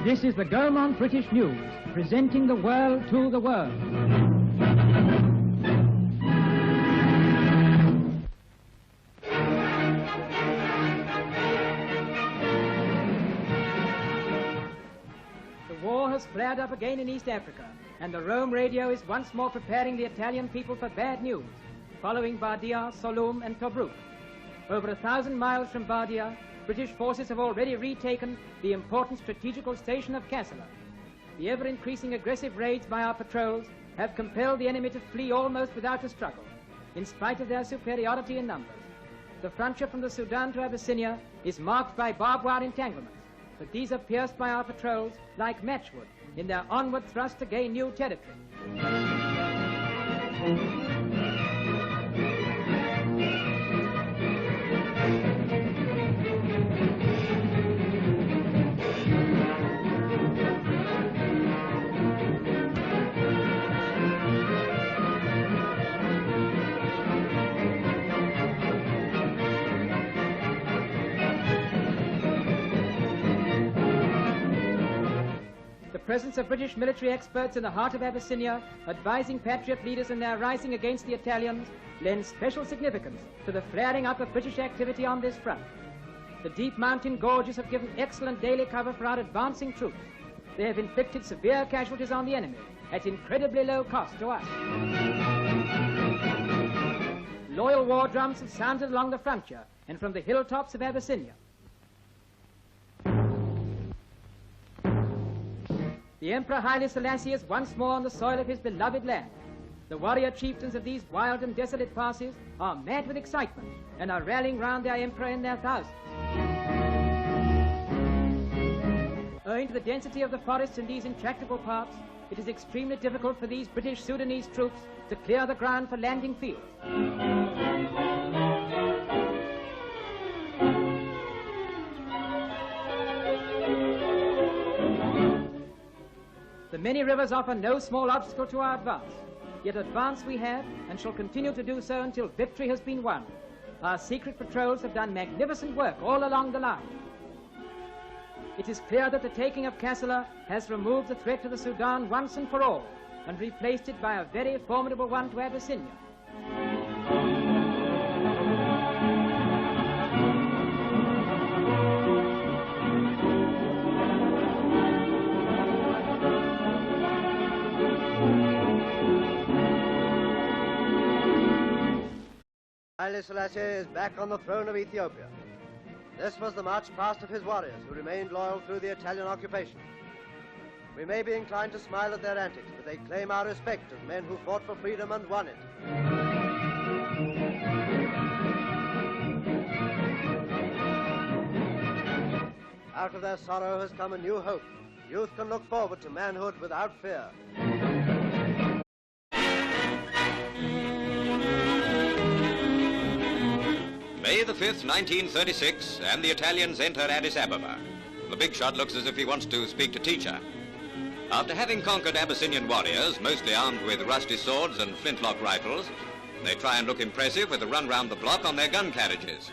This is the Gaumont British News, presenting the world to the world. The war has flared up again in East Africa, and the Rome radio is once more preparing the Italian people for bad news, following Bardia, Solum, and Tobruk. Over 1,000 miles from Bardia, British forces have already retaken the important strategical station of Kassala. The ever-increasing aggressive raids by our patrols have compelled the enemy to flee almost without a struggle, in spite of their superiority in numbers. The frontier from the Sudan to Abyssinia is marked by barbed wire entanglements, but these are pierced by our patrols like matchwood in their onward thrust to gain new territory. The presence of British military experts in the heart of Abyssinia, advising patriot leaders in their rising against the Italians, lends special significance to the flaring up of British activity on this front. The deep mountain gorges have given excellent daily cover for our advancing troops. They have inflicted severe casualties on the enemy at incredibly low cost to us. Loyal war drums have sounded along the frontier and from the hilltops of Abyssinia. The Emperor Haile Selassie is once more on the soil of his beloved land. The warrior chieftains of these wild and desolate passes are mad with excitement and are rallying round their emperor in their thousands. Owing to the density of the forests in these intractable parts, it is extremely difficult for these British Sudanese troops to clear the ground for landing fields. The many rivers offer no small obstacle to our advance, yet advance we have and shall continue to do so until victory has been won. Our secret patrols have done magnificent work all along the line. It is clear that the taking of Kassala has removed the threat to the Sudan once and for all and replaced it by a very formidable one to Abyssinia. Haile Selassie is back on the throne of Ethiopia. This was the march past of his warriors who remained loyal through the Italian occupation. We may be inclined to smile at their antics, but they claim our respect as men who fought for freedom and won it. Out of their sorrow has come a new hope. Youth can look forward to manhood without fear. May the 5th, 1936, and the Italians enter Addis Ababa. The big shot looks as if he wants to speak to teacher. After having conquered Abyssinian warriors, mostly armed with rusty swords and flintlock rifles, they try and look impressive with a run round the block on their gun carriages.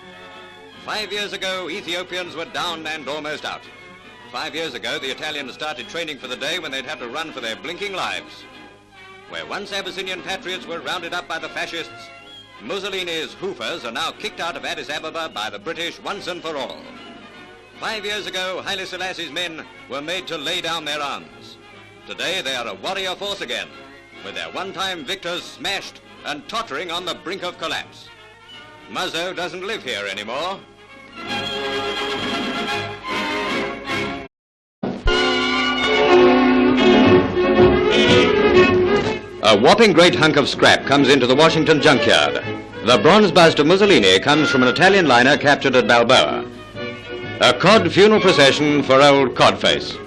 5 years ago, Ethiopians were down and almost out. 5 years ago, the Italians started training for the day when they'd have to run for their blinking lives. Where once Abyssinian patriots were rounded up by the fascists, Mussolini's hoofers are now kicked out of Addis Ababa by the British once and for all. 5 years ago, Haile Selassie's men were made to lay down their arms. Today, they are a warrior force again, with their one-time victors smashed and tottering on the brink of collapse. Muzzo doesn't live here anymore. A whopping great hunk of scrap comes into the Washington junkyard. The bronze bust of Mussolini comes from an Italian liner captured at Balboa. A cod funeral procession for old Codface.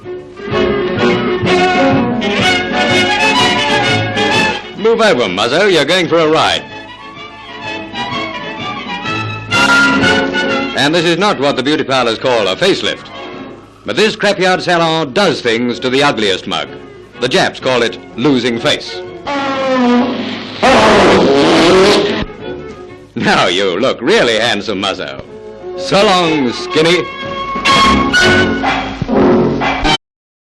Move over, Muzzo, you're going for a ride. And this is not what the beauty parlors call a facelift. But this scrapyard salon does things to the ugliest mug. The Japs call it losing face. Now you look really handsome, Muzzo. So long, Skinny.